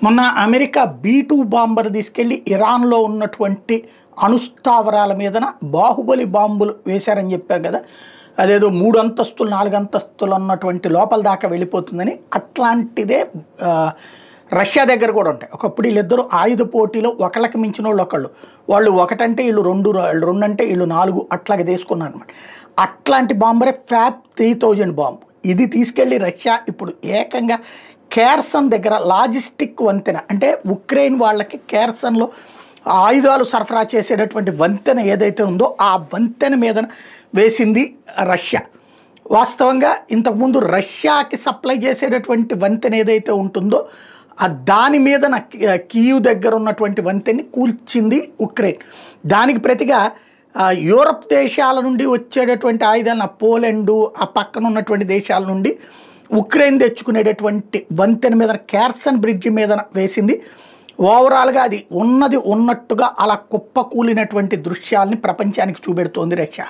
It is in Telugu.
మొన్న అమెరికా B-2 బాంబర్ తీసుకెళ్లి ఇరాన్లో ఉన్నటువంటి అణుస్థావరాల మీదన బాహుబలి బాంబులు వేశారని చెప్పారు కదా. అదేదో 3 అంతస్తులు 4 అంతస్తులు అన్నటువంటి లోపల దాకా వెళ్ళిపోతుందని. అట్లాంటిదే రష్యా దగ్గర కూడా ఉంటాయి. ఒకప్పుడు వీళ్ళిద్దరూ ఆయుధ పోటీలో ఒకళ్ళకి మించిన వాళ్ళు ఒకళ్ళు, వాళ్ళు ఒకటంటే వీళ్ళు రెండు అంటే వీళ్ళు 4 అట్లాగే తీసుకున్నారు అనమాట. అట్లాంటి బాంబరే FAB 3000 బాంబు. ఇది తీసుకెళ్ళి రష్యా ఇప్పుడు ఏకంగా కేర్సన్ దగ్గర లాజిస్టిక్ వంతెన, అంటే ఉక్రెయిన్ వాళ్ళకి కేర్సన్లో ఆయుధాలు సరఫరా చేసేటటువంటి వంతెన ఏదైతే ఉందో ఆ వంతెన మీద వేసింది రష్యా. వాస్తవంగా ఇంతకుముందు రష్యాకి సప్లై చేసేటటువంటి వంతెన ఏదైతే ఉంటుందో దాని మీద కీవ్ దగ్గర ఉన్నటువంటి వంతెన్ని కూల్చింది ఉక్రెయిన్. దానికి ప్రతిగా యూరప్ దేశాల నుండి వచ్చేటటువంటి ఆయుధాలను పోలాండు ఆ పక్కన ఉన్నటువంటి దేశాల నుండి ఉక్రెయిన్ తెచ్చుకునేటటువంటి వంతెన మీద కేర్సన్ బ్రిడ్జి మీద వేసింది. ఓవరాల్గా అది ఉన్నది ఉన్నట్టుగా అలా కుప్పకూలినటువంటి దృశ్యాలని ప్రపంచానికి చూపెడుతోంది రష్యా.